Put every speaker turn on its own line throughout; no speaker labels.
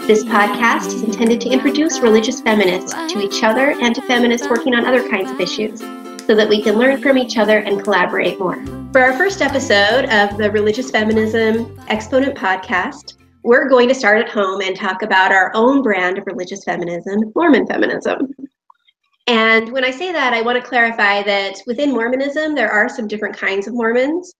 This podcast is intended to introduce religious feminists to each other and to feminists working on other kinds of issues so that we can learn from each other and collaborate more. For our first episode of the Religious Feminism Exponent podcast, we're going to start at home and talk about our own brand of religious feminism, Mormon feminism. And when I say that, I want to clarify that within Mormonism, there are some different kinds of Mormons.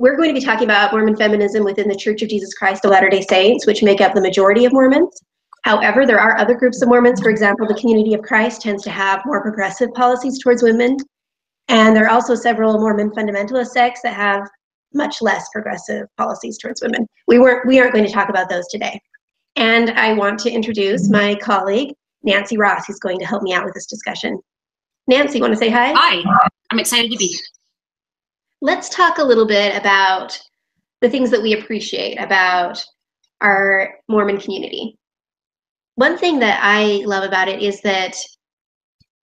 We're going to be talking about Mormon feminism within the Church of Jesus Christ of Latter-day Saints, which make up the majority of Mormons. However, there are other groups of Mormons. For example, the Community of Christ tends to have more progressive policies towards women. And there are also several Mormon fundamentalist sects that have much less progressive policies towards women. We aren't going to talk about those today. And I want to introduce my colleague, Nancy Ross, who's going to help me out with this discussion. Nancy, want to say hi?
Hi, I'm excited to be here.
Let's talk a little bit about the things that we appreciate about our Mormon community. One thing that I love about it is that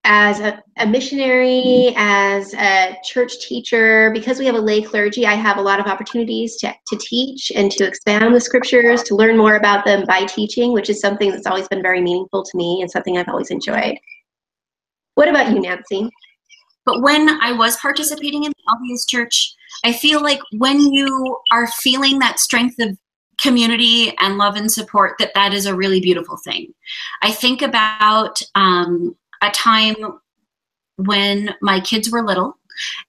as a missionary, as a church teacher, because we have a lay clergy, I have a lot of opportunities to teach and to expound the scriptures, to learn more about them by teaching, which is something that's always been very meaningful to me and something I've always enjoyed. What about you, Nancy?
But when I was participating in the LDS Church, I feel like when you are feeling that strength of community and love and support, that is a really beautiful thing. I think about a time when my kids were little,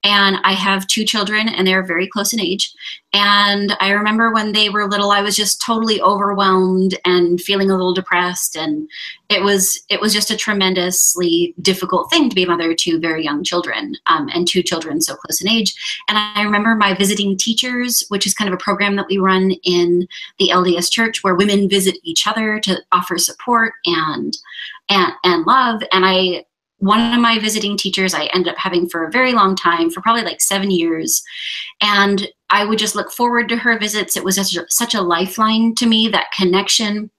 and I have two children and they're very close in age. And I remember when they were little, I was just totally overwhelmed and feeling a little depressed. And it was just a tremendously difficult thing to be a mother to very young children, and two children so close in age. And I remember my visiting teachers, which is kind of a program that we run in the LDS Church where women visit each other to offer support and love. And one of my visiting teachers I ended up having for a very long time, for probably like 7 years. And I would just look forward to her visits. It was such a lifeline to me, that connection.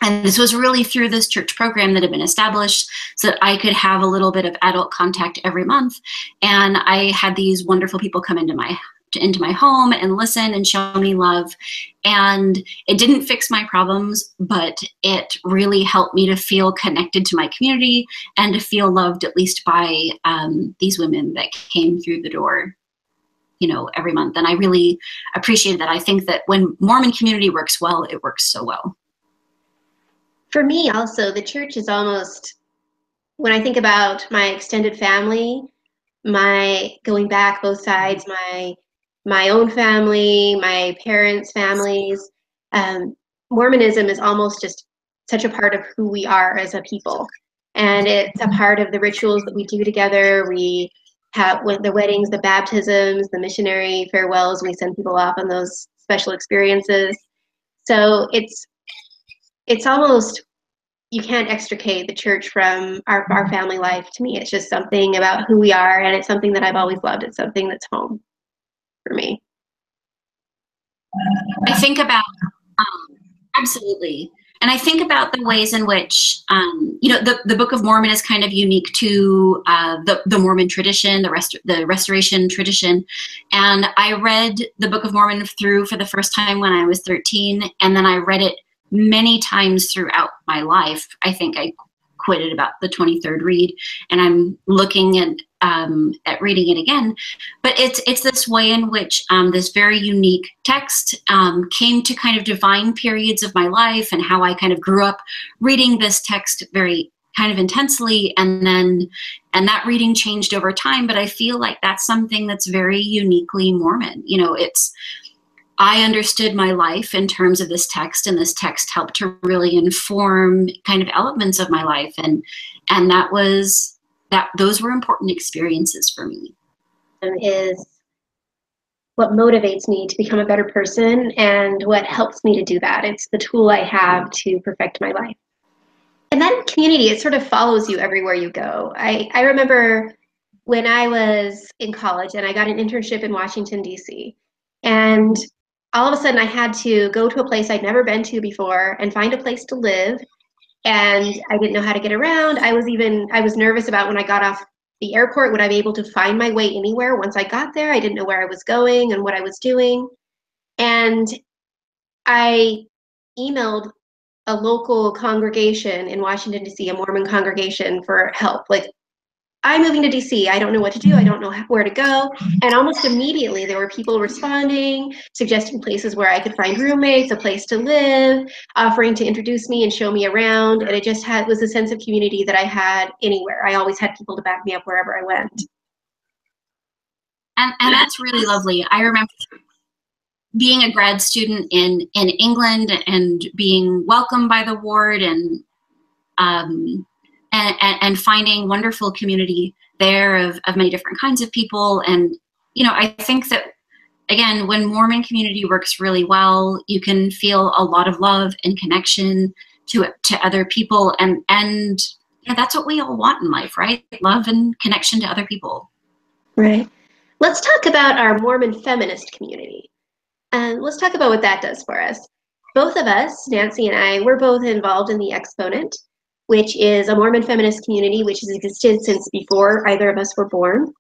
And this was really through this church program that had been established so that I could have a little bit of adult contact every month. And I had these wonderful people come into my home and listen and show me love. And it didn't fix my problems, but it really helped me to feel connected to my community and to feel loved, at least by these women that came through the door, every month. And I really appreciated that. I think that when Mormon community works well, it works so well.
For me also, the church is almost, when I think about my extended family, my going back both sides, my own family, my parents' families, Mormonism is almost just such a part of who we are as a people. And it's a part of the rituals that we do together. We have the weddings, the baptisms, the missionary farewells. We send people off on those special experiences. So it's almost, you can't extricate the church from our family life. To me, it's just something about who we are, and it's something that I've always loved. It's something that's home for me.
I think about, absolutely. And I think about the ways in which, the Book of Mormon is kind of unique to the Mormon tradition, the Restoration tradition. And I read the Book of Mormon through for the first time when I was 13, and then I read it many times throughout my life. I think I quit at about the 23rd read, and I'm looking at reading it again. But it's this way in which this very unique text came to kind of define periods of my life and how I kind of grew up reading this text very kind of intensely, and that reading changed over time. But I feel like that's something that's very uniquely Mormon. I understood my life in terms of this text, and this text helped to really inform kind of elements of my life. And those were important experiences for me.
Is what motivates me to become a better person and what helps me to do that. It's the tool I have to perfect my life. And that community, it sort of follows you everywhere you go. I remember when I was in college and I got an internship in Washington, D.C., and all of a sudden I had to go to a place I'd never been to before and find a place to live. And I didn't know how to get around. I was nervous about when I got off the airport, would I be able to find my way anywhere once I got there? I didn't know where I was going and what I was doing. And I emailed a local congregation in Washington, D.C., a Mormon congregation, for help. Like, I'm moving to DC. I don't know what to do. I don't know where to go. And almost immediately there were people responding, suggesting places where I could find roommates, a place to live, offering to introduce me and show me around. And it just was a sense of community that I had anywhere. I always had people to back me up wherever I went.
And that's really lovely. I remember being a grad student in England and being welcomed by the ward and finding wonderful community there of many different kinds of people. And, you know, I think that, again, when Mormon community works really well, you can feel a lot of love and connection to other people. And you know, that's what we all want in life, right? Love and connection to other people.
Right. Let's talk about our Mormon feminist community. And let's talk about what that does for us. Both of us, Nancy and I, we're both involved in the Exponent, which is a Mormon feminist community which has existed since before either of us were born.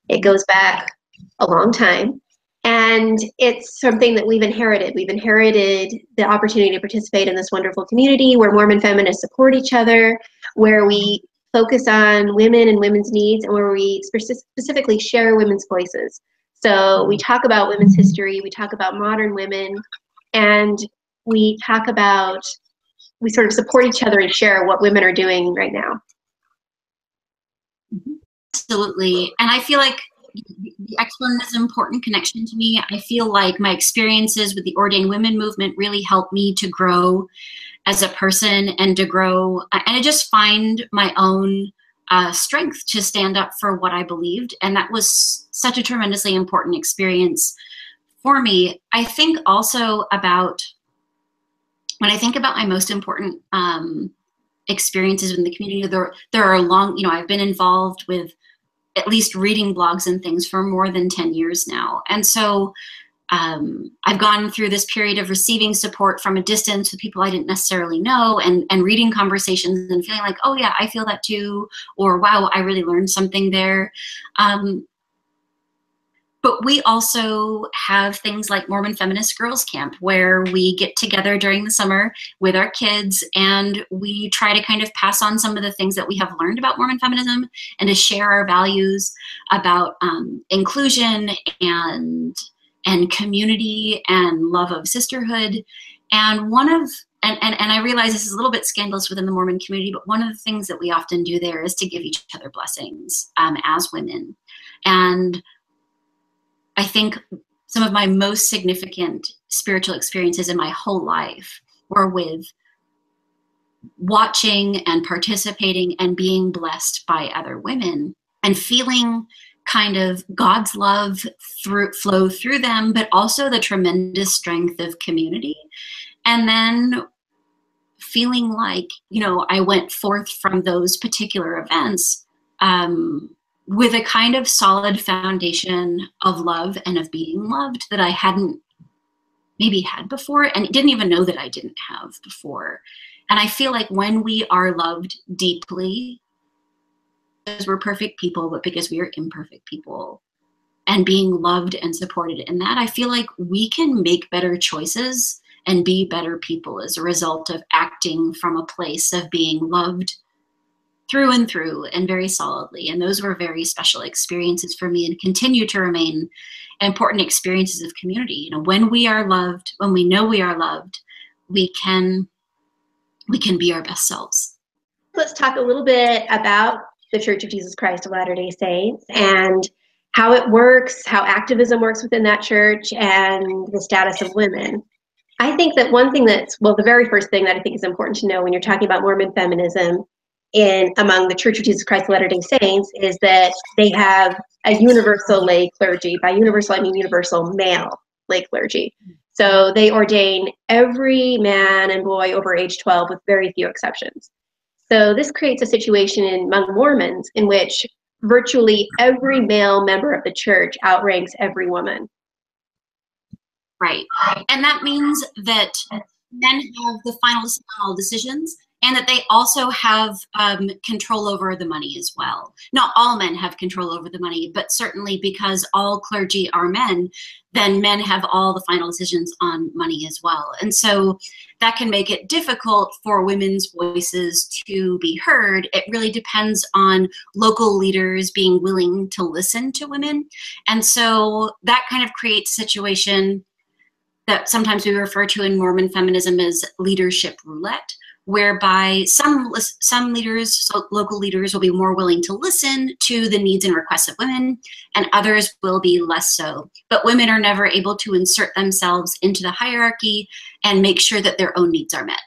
It goes back a long time. And it's something that we've inherited. We've inherited the opportunity to participate in this wonderful community where Mormon feminists support each other, where we focus on women and women's needs, and where we specifically share women's voices. So we talk about women's history, we talk about modern women, and we sort of support each other and share what women are doing right now.
Absolutely. And I feel like the Exponent is an important connection to me. I feel like my experiences with the ordained women movement really helped me to grow as a person and to grow, and I just find my own strength to stand up for what I believed. And that was such a tremendously important experience for me. I think also about, when I think about my most important experiences in the community, there are long, you know, I've been involved with at least reading blogs and things for more than 10 years now. And so I've gone through this period of receiving support from a distance with people I didn't necessarily know, and reading conversations and feeling like, oh yeah, I feel that too, or wow, I really learned something there. But we also have things like Mormon Feminist Girls Camp, where we get together during the summer with our kids and we try to kind of pass on some of the things that we have learned about Mormon feminism and to share our values about inclusion and community and love of sisterhood. And I realize this is a little bit scandalous within the Mormon community, but one of the things that we often do there is to give each other blessings as women. And I think some of my most significant spiritual experiences in my whole life were with watching and participating and being blessed by other women and feeling kind of God's love flow through them, but also the tremendous strength of community. And then feeling like, you know, I went forth from those particular events with a kind of solid foundation of love and of being loved that I hadn't maybe had before, and didn't even know that I didn't have before. And I feel like when we are loved deeply, because we're perfect people, but because we are imperfect people, and being loved and supported in that, I feel like we can make better choices and be better people as a result of acting from a place of being loved through and through and very solidly. And those were very special experiences for me and continue to remain important experiences of community. You know, when we are loved, when we know we are loved, we can be our best selves.
Let's talk a little bit about the Church of Jesus Christ of Latter-day Saints and how it works, how activism works within that church, and the status of women. I think that one thing the very first thing that I think is important to know when you're talking about Mormon feminism among the Church of Jesus Christ of Latter-day Saints is that they have a universal lay clergy. By universal, I mean universal male lay clergy. So they ordain every man and boy over age 12 with very few exceptions. So this creates a situation among Mormons in which virtually every male member of the church outranks every woman.
Right. And that means that men have the final decisions, and that they also have control over the money as well. Not all men have control over the money, but certainly because all clergy are men, then men have all the final decisions on money as well. And so that can make it difficult for women's voices to be heard. It really depends on local leaders being willing to listen to women. And so that kind of creates a situation that sometimes we refer to in Mormon feminism as leadership roulette, whereby some leaders, so local leaders, will be more willing to listen to the needs and requests of women, and others will be less so. But women are never able to insert themselves into the hierarchy and make sure that their own needs are met.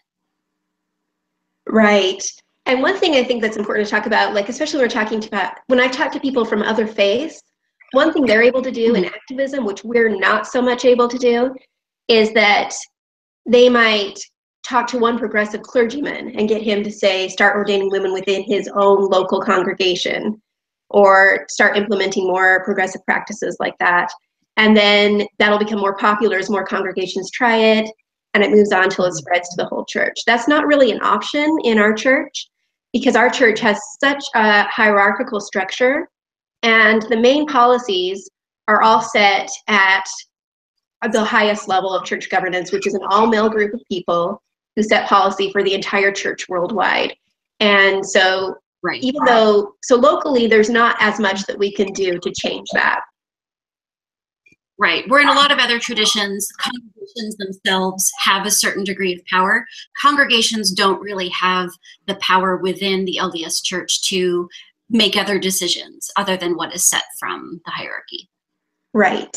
Right. And one thing I think that's important to talk about, like especially when I've talked to people from other faiths, one thing they're able to do in activism, which we're not so much able to do, is that they might talk to one progressive clergyman and get him to say, start ordaining women within his own local congregation, or start implementing more progressive practices like that. And then that'll become more popular as more congregations try it, and it moves on till it spreads to the whole church. That's not really an option in our church, because our church has such a hierarchical structure, and the main policies are all set at the highest level of church governance, which is an all-male group of people who set policy for the entire church worldwide. And so even though, so locally, there's not as much that we can do to change that.
Right. Where in a lot of other traditions, congregations themselves have a certain degree of power. Congregations don't really have the power within the LDS Church to make other decisions other than what is set from the hierarchy.
Right.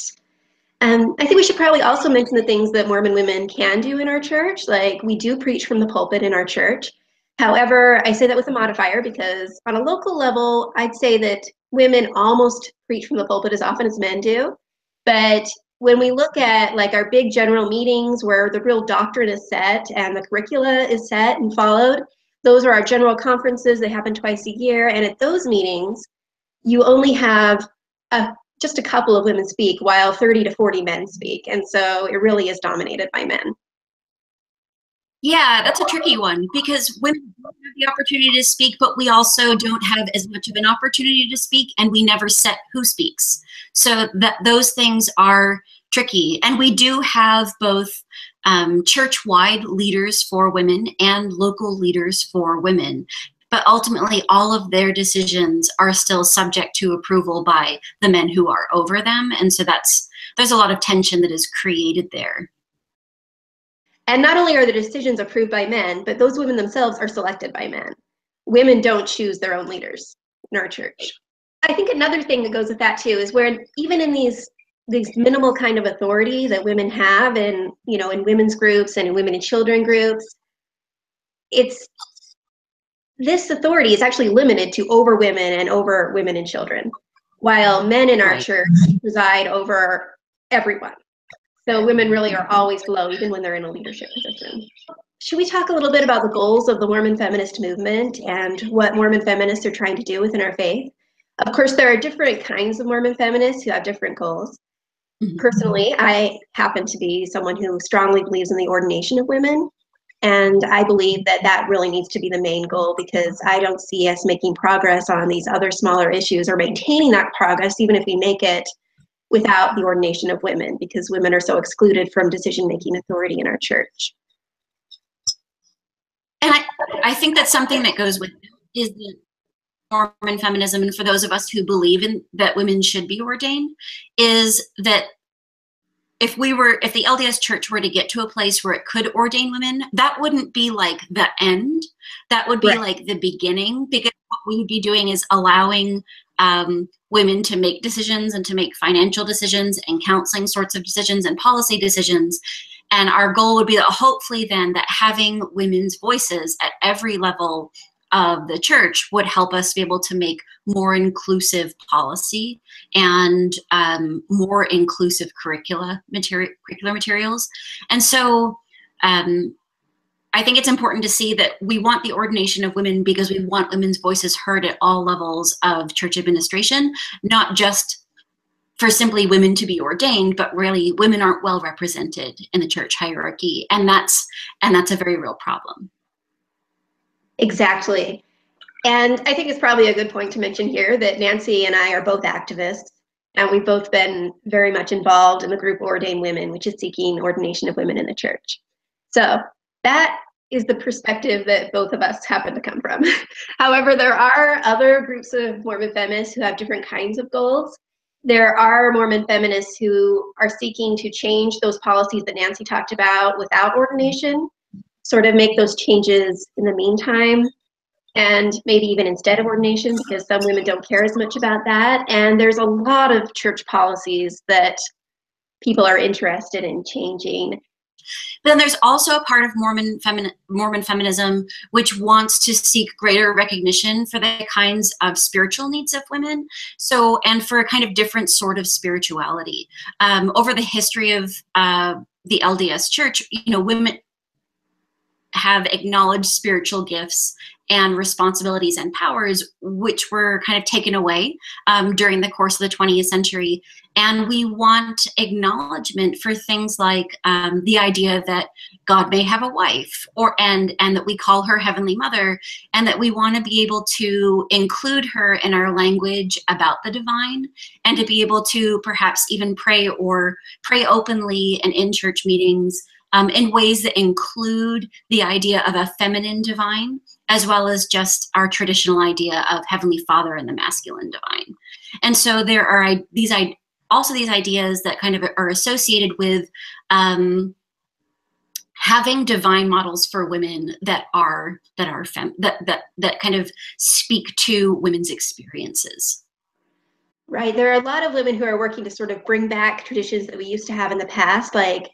I think we should probably also mention the things that Mormon women can do in our church. Like, we do preach from the pulpit in our church. However, I say that with a modifier, because on a local level, I'd say that women almost preach from the pulpit as often as men do. But when we look at like our big general meetings where the real doctrine is set and the curricula is set and followed, those are our general conferences. They happen twice a year. And at those meetings, you only have just a couple of women speak, while 30 to 40 men speak. And so it really is dominated by men.
Yeah, that's a tricky one, because women don't have the opportunity to speak, but we also don't have as much of an opportunity to speak, and we never set who speaks. So those things are tricky. And we do have both church-wide leaders for women and local leaders for women. But ultimately, all of their decisions are still subject to approval by the men who are over them. And so there's a lot of tension that is created there.
And not only are the decisions approved by men, but those women themselves are selected by men. Women don't choose their own leaders in our church. I think another thing that goes with that too is where even in these minimal kind of authority that women have in women's groups and in women and children groups, this authority is actually limited to over women and children, while men in our church preside over everyone. So women really are always below, even when they're in a leadership position. Should we talk a little bit about the goals of the Mormon feminist movement and what Mormon feminists are trying to do within our faith? Of course, there are different kinds of Mormon feminists who have different goals. Personally, I happen to be someone who strongly believes in the ordination of women. And I believe that that really needs to be the main goal, because I don't see us making progress on these other smaller issues or maintaining that progress, even if we make it without the ordination of women, because women are so excluded from decision-making authority in our church.
And I think that something that goes with it is the Mormon feminism, and for those of us who believe in that women should be ordained, is that if the LDS Church were to get to a place where it could ordain women, that wouldn't be like the end. That would be like the beginning, because what we would be doing is allowing women to make decisions and to make financial decisions and counseling sorts of decisions and policy decisions. And our goal would be that hopefully then that having women's voices at every level of the church would help us be able to make more inclusive policy and more inclusive curricular materials. And so I think it's important to see that we want the ordination of women because we want women's voices heard at all levels of church administration, not just for simply women to be ordained, but really women aren't well represented in the church hierarchy. And that's a very real problem.
Exactly. And I think it's probably a good point to mention here that Nancy and I are both activists, and we've both been very much involved in the group Ordained Women, which is seeking ordination of women in the church. So that is the perspective that both of us happen to come from. However, there are other groups of Mormon feminists who have different kinds of goals. There are Mormon feminists who are seeking to change those policies that Nancy talked about without ordination, sort of make those changes in the meantime, and maybe even instead of ordination, because some women don't care as much about that. And there's a lot of church policies that people are interested in changing.
Then there's also a part of Mormon feminism which wants to seek greater recognition for the kinds of spiritual needs of women, so, and for a kind of different sort of spirituality. Over the history of the LDS Church, you know, women have acknowledged spiritual gifts and responsibilities and powers which were kind of taken away during the course of the 20th century. And we want acknowledgement for things like the idea that God may have a wife, and that we call her Heavenly Mother, and that we want to be able to include her in our language about the divine, and to be able to perhaps even pray openly and in church meetings in ways that include the idea of a feminine divine, as well as just our traditional idea of Heavenly Father and the masculine divine. And so there are these ideas that kind of are associated with having divine models for women that kind of speak to women's experiences.
Right. There are a lot of women who are working to sort of bring back traditions that we used to have in the past, like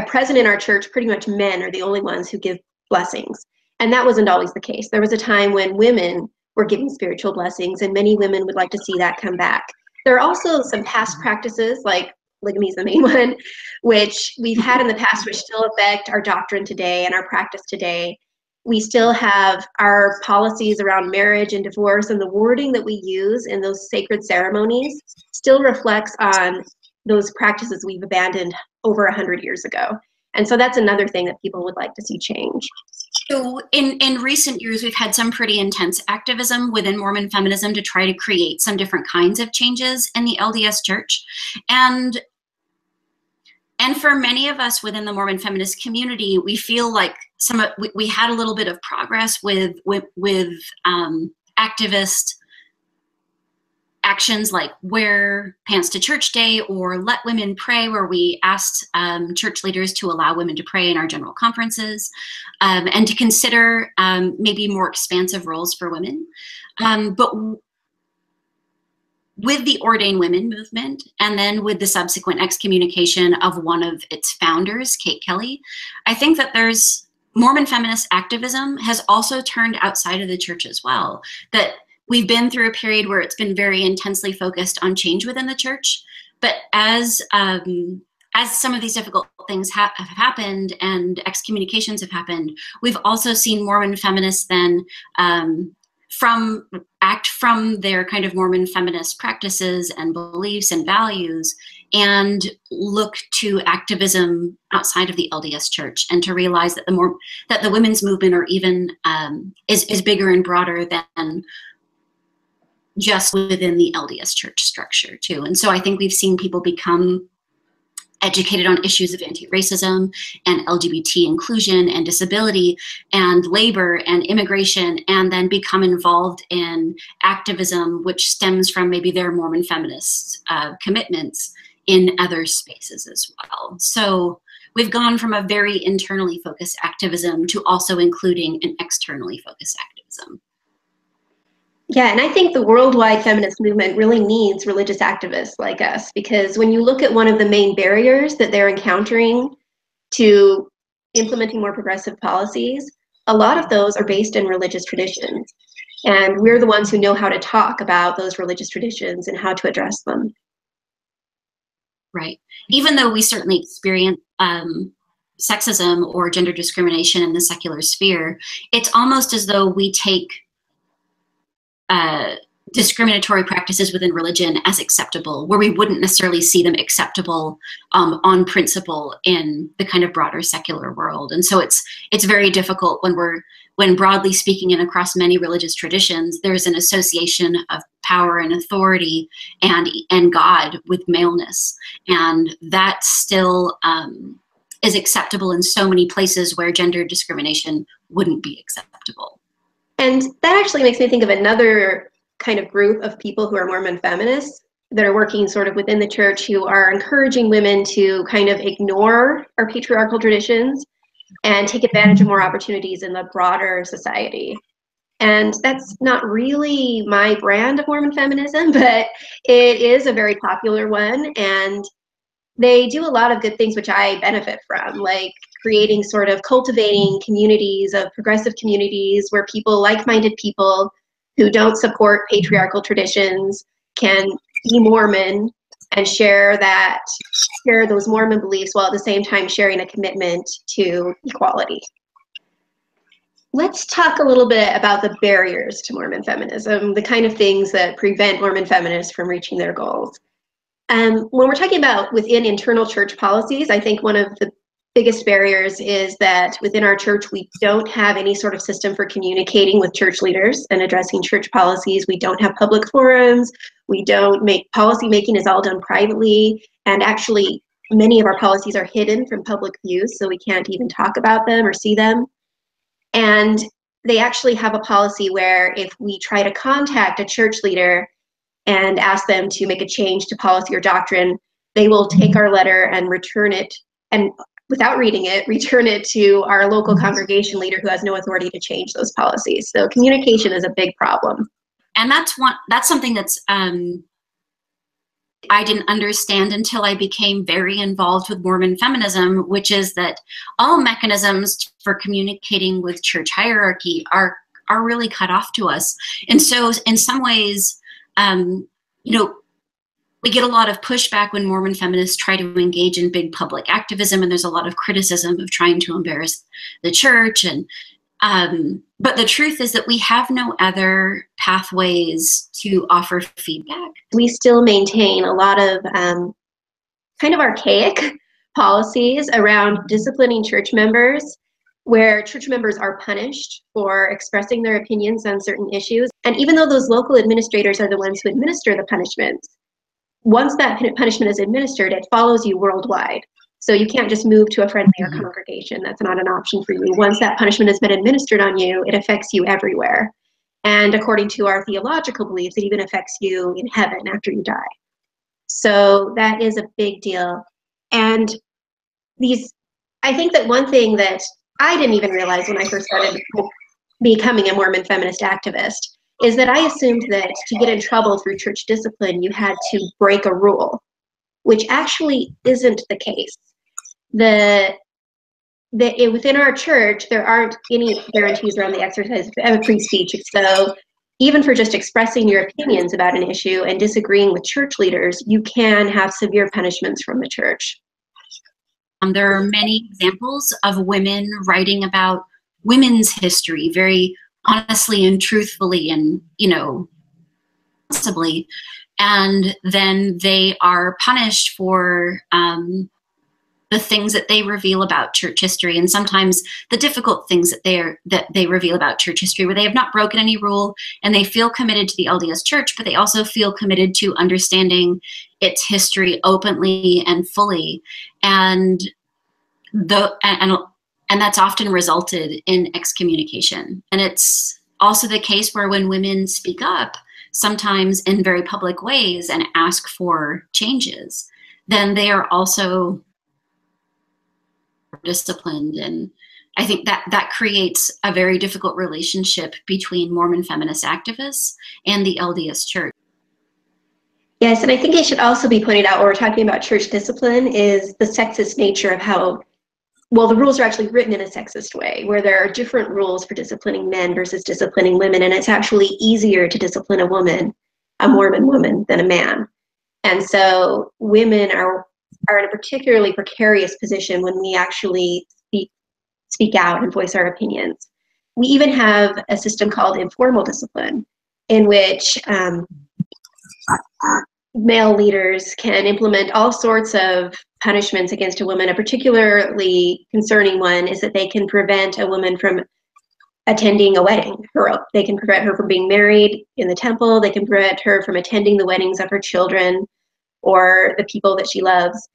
present in our church, pretty much men are the only ones who give blessings. And that wasn't always the case. There was a time when women were giving spiritual blessings, and many women would like to see that come back. There are also some past practices, like polygamy is the main one, which we've had in the past, which still affect our doctrine today and our practice today. We still have our policies around marriage and divorce, and the wording that we use in those sacred ceremonies still reflects on those practices we've abandoned over 100 years ago. And so that's another thing that people would like to see change.
So in recent years, we've had some pretty intense activism within Mormon feminism to try to create some different kinds of changes in the LDS Church. And for many of us within the Mormon feminist community, we feel like we had a little bit of progress with activist actions like Wear Pants to Church Day or Let Women Pray, where we asked church leaders to allow women to pray in our general conferences, and to consider maybe more expansive roles for women. But with the Ordained Women movement, and then with the subsequent excommunication of one of its founders, Kate Kelly, I think that Mormon feminist activism has also turned outside of the church as well. That we've been through a period where it's been very intensely focused on change within the church, but as some of these difficult things have happened and excommunications have happened, we've also seen Mormon feminists then act from their kind of Mormon feminist practices and beliefs and values, and look to activism outside of the LDS Church, and to realize that the women's movement or even is bigger and broader than just within the LDS Church structure too. And so I think we've seen people become educated on issues of anti-racism and LGBT inclusion and disability and labor and immigration, and then become involved in activism which stems from maybe their Mormon feminist commitments in other spaces as well. So we've gone from a very internally focused activism to also including an externally focused activism.
Yeah, and I think the worldwide feminist movement really needs religious activists like us, because when you look at one of the main barriers that they're encountering to implementing more progressive policies, a lot of those are based in religious traditions. And we're the ones who know how to talk about those religious traditions and how to address them.
Right. Even though we certainly experience sexism or gender discrimination in the secular sphere, it's almost as though we take discriminatory practices within religion as acceptable, where we wouldn't necessarily see them acceptable on principle in the kind of broader secular world. And so it's very difficult when broadly speaking and across many religious traditions, there's an association of power and authority and God with maleness. And that still is acceptable in so many places where gender discrimination wouldn't be acceptable.
And that actually makes me think of another kind of group of people who are Mormon feminists that are working sort of within the church, who are encouraging women to kind of ignore our patriarchal traditions and take advantage of more opportunities in the broader society. And that's not really my brand of Mormon feminism, but it is a very popular one. And they do a lot of good things which I benefit from, like creating sort of cultivating communities of progressive communities where people, like-minded people who don't support patriarchal traditions, can be Mormon and share those Mormon beliefs while at the same time sharing a commitment to equality. Let's talk a little bit about the barriers to Mormon feminism, the kind of things that prevent Mormon feminists from reaching their goals. When we're talking about within internal church policies, I think one of the biggest barriers is that within our church, we don't have any sort of system for communicating with church leaders and addressing church policies. We don't have public forums. We don't make policy making is all done privately. And actually, many of our policies are hidden from public view, so we can't even talk about them or see them. And they actually have a policy where if we try to contact a church leader and ask them to make a change to policy or doctrine, they will take our letter and return it, and without reading it, return it to our local congregation leader who has no authority to change those policies. So communication is a big problem.
And that's something that's I didn't understand until I became very involved with Mormon feminism, which is that all mechanisms for communicating with church hierarchy are really cut off to us. And so in some ways, we get a lot of pushback when Mormon feminists try to engage in big public activism, and there's a lot of criticism of trying to embarrass the church. But the truth is that we have no other pathways to offer feedback.
We still maintain a lot of kind of archaic policies around disciplining church members, where church members are punished for expressing their opinions on certain issues. And even though those local administrators are the ones who administer the punishments, once that punishment is administered, it follows you worldwide. So you can't just move to a friendlier congregation. That's not an option for you. Once that punishment has been administered on you, it affects you everywhere. And according to our theological beliefs, it even affects you in heaven after you die. So that is a big deal. And I think that one thing that I didn't even realize when I first started becoming a Mormon feminist activist is that I assumed that to get in trouble through church discipline, you had to break a rule, which actually isn't the case. Within our church, there aren't any guarantees around the exercise of free speech. So even for just expressing your opinions about an issue and disagreeing with church leaders, you can have severe punishments from the church.
There are many examples of women writing about women's history very honestly and truthfully and, responsibly. And then they are punished for the things that they reveal about church history, and sometimes the difficult things that they reveal about church history, where they have not broken any rule and they feel committed to the LDS Church, but they also feel committed to understanding its history openly and fully. And that's often resulted in excommunication. And it's also the case where when women speak up, sometimes in very public ways, and ask for changes, then they are also disciplined. And I think that creates a very difficult relationship between Mormon feminist activists and the LDS Church.
Yes, and I think it should also be pointed out when we're talking about church discipline is the sexist nature of how, well, the rules are actually written in a sexist way, where there are different rules for disciplining men versus disciplining women, and it's actually easier to discipline a woman, a Mormon woman, than a man. And so women are in a particularly precarious position when we actually speak out and voice our opinions. We even have a system called informal discipline, in which male leaders can implement all sorts of punishments against a woman. A particularly concerning one is that they can prevent a woman from attending a wedding. They can prevent her from being married in the temple. They can prevent her from attending the weddings of her children or the people that she loves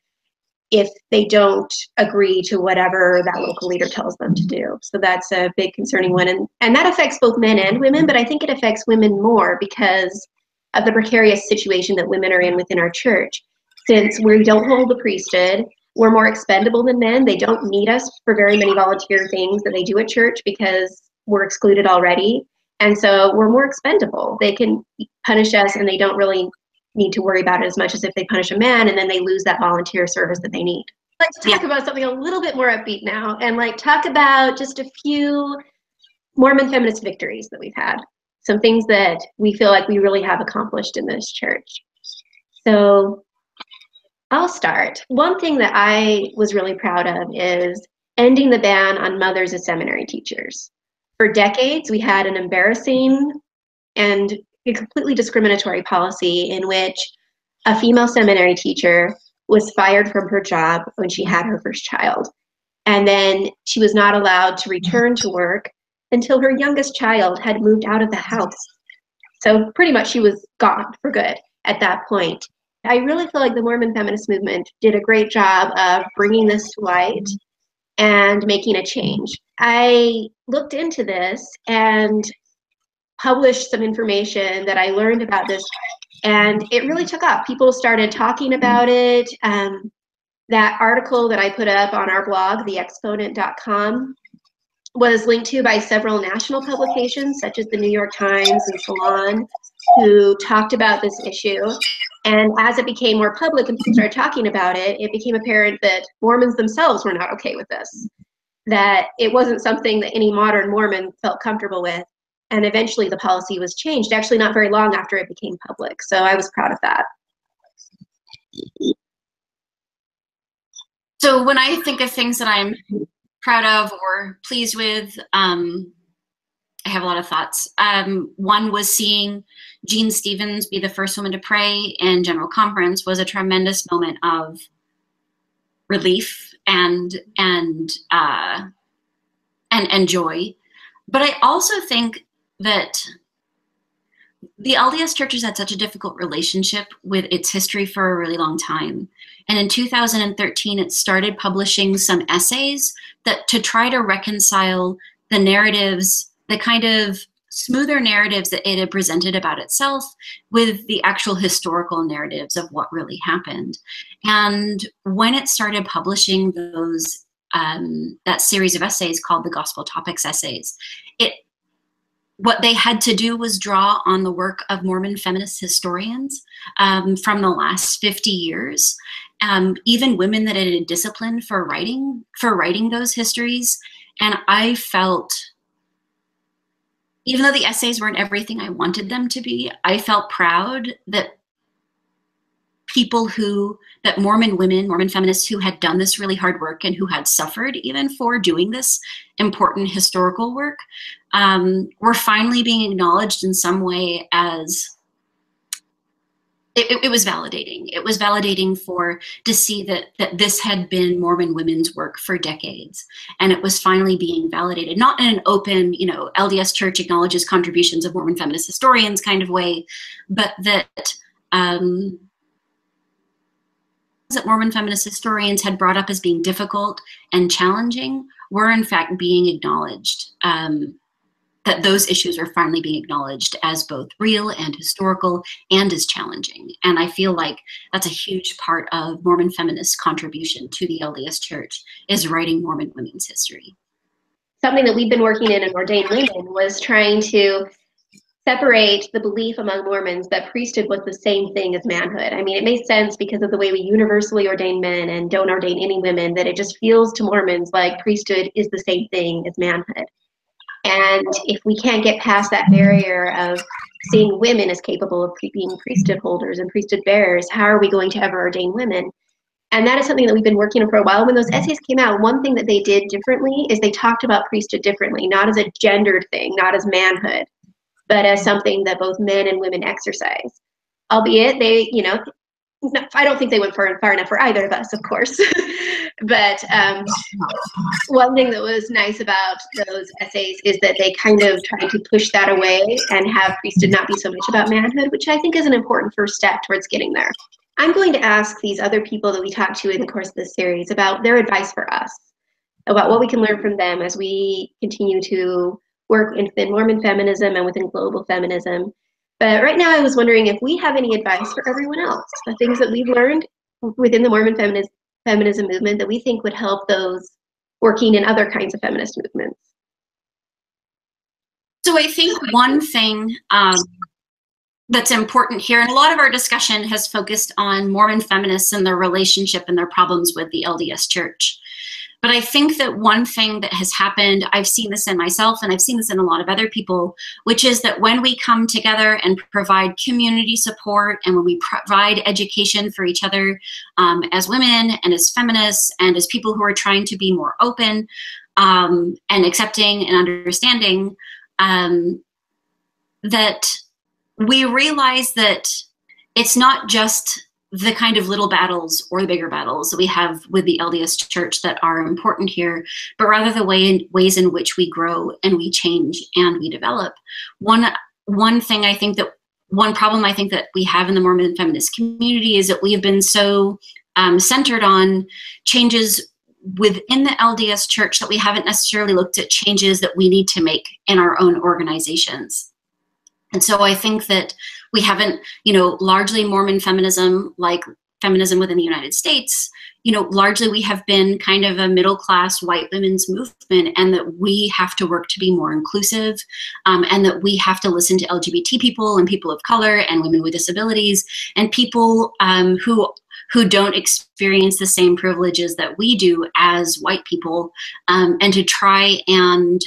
if they don't agree to whatever that local leader tells them to do. So that's a big concerning one. And that affects both men and women, but I think it affects women more because of the precarious situation that women are in within our church. Since we don't hold the priesthood, we're more expendable than men. They don't need us for very many volunteer things that they do at church because we're excluded already. And so we're more expendable. They can punish us and they don't really need to worry about it as much as if they punish a man and then they lose that volunteer service that they need. Let's talk about something a little bit more upbeat now and talk about just a few Mormon feminist victories that we've had. Some things that we feel like we really have accomplished in this church. So I'll start. One thing that I was really proud of is ending the ban on mothers as seminary teachers. For decades, we had an embarrassing and a completely discriminatory policy in which a female seminary teacher was fired from her job when she had her first child. And then she was not allowed to return to work until her youngest child had moved out of the house. So pretty much she was gone for good at that point. I really feel like the Mormon feminist movement did a great job of bringing this to light and making a change. I looked into this and published some information that I learned about this, and it really took off. People started talking about it. That article that I put up on our blog, theexponent.com, was linked to by several national publications, such as the New York Times and Salon, who talked about this issue. And as it became more public and people started talking about it, it became apparent that Mormons themselves were not okay with this, that it wasn't something that any modern Mormon felt comfortable with. And eventually the policy was changed, actually not very long after it became public. So I was proud of that.
So when I think of things that I'm proud of or pleased with, I have a lot of thoughts. One was seeing Jean Stevens be the first woman to pray in General Conference was a tremendous moment of relief and joy. But I also think that the LDS Church has had such a difficult relationship with its history for a really long time. And in 2013, it started publishing some essays that to try to reconcile the narratives, the kind of smoother narratives that it had presented about itself with the actual historical narratives of what really happened. And when it started publishing those, that series of essays called the Gospel Topics Essays, what they had to do was draw on the work of Mormon feminist historians from the last 50 years, even women that had been disciplined for writing those histories. And I felt, even though the essays weren't everything I wanted them to be, I felt proud that that Mormon women, Mormon feminists who had done this really hard work and who had suffered even for doing this important historical work, were finally being acknowledged in some way as, it was validating. It was validating to see that this had been Mormon women's work for decades. And it was finally being validated, not in an open, LDS Church acknowledges contributions of Mormon feminist historians kind of way, but that Mormon feminist historians had brought up as being difficult and challenging were in fact being acknowledged, that those issues are finally being acknowledged as both real and historical and as challenging. And I feel like that's a huge part of Mormon feminist contribution to the LDS Church is writing Mormon women's history.
Something that we've been working in Ordained Women was trying to separate the belief among Mormons that priesthood was the same thing as manhood. I mean, it made sense because of the way we universally ordain men and don't ordain any women, that it just feels to Mormons like priesthood is the same thing as manhood. And if we can't get past that barrier of seeing women as capable of being priesthood holders and priesthood bearers, how are we going to ever ordain women? And that is something that we've been working on for a while. When those essays came out, one thing that they did differently is they talked about priesthood differently, not as a gendered thing, not as manhood, but as something that both men and women exercise. Albeit they, I don't think they went far enough for either of us, of course. But one thing that was nice about those essays is that they kind of tried to push that away and have priesthood not be so much about manhood, which I think is an important first step towards getting there. I'm going to ask these other people that we talked to in the course of this series about their advice for us, about what we can learn from them as we continue to work within Mormon feminism and within global feminism. But right now I was wondering if we have any advice for everyone else, the things that we've learned within the Mormon feminism movement that we think would help those working in other kinds of feminist movements.
So I think one thing that's important here, and a lot of our discussion has focused on Mormon feminists and their relationship and their problems with the LDS Church. But I think that one thing that has happened, I've seen this in myself and I've seen this in a lot of other people, which is that when we come together and provide community support and when we provide education for each other as women and as feminists and as people who are trying to be more open and accepting and understanding, that we realize that it's not just the kind of little battles or the bigger battles that we have with the LDS Church that are important here, but rather the ways in which we grow and we change and we develop. One problem I think that we have in the Mormon feminist community is that we have been so centered on changes within the LDS Church that we haven't necessarily looked at changes that we need to make in our own organizations. And so I think that we haven't, largely Mormon feminism, like feminism within the United States, largely we have been kind of a middle-class white women's movement, and that we have to work to be more inclusive, and that we have to listen to LGBT people and people of color and women with disabilities and people who don't experience the same privileges that we do as white people, and to try and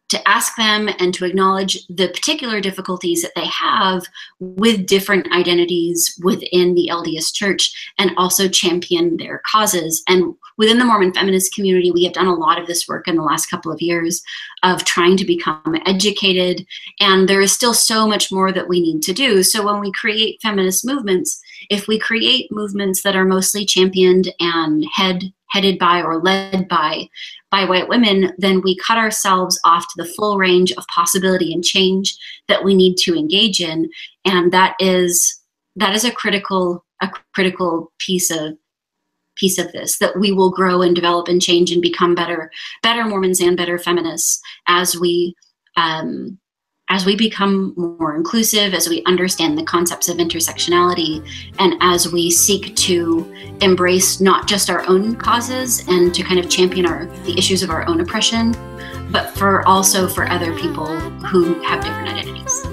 to ask them and to acknowledge the particular difficulties that they have with different identities within the LDS Church and also champion their causes. And within the Mormon feminist community, we have done a lot of this work in the last couple of years of trying to become educated, and there is still so much more that we need to do. So when we create feminist movements, if we create movements that are mostly championed and headed by or led by white women, then we cut ourselves off to the full range of possibility and change that we need to engage in. And that is a critical piece of this, that we will grow and develop and change and become better Mormons and better feminists as we become more inclusive, as we understand the concepts of intersectionality, and as we seek to embrace not just our own causes and to kind of champion the issues of our own oppression, but also for other people who have different identities.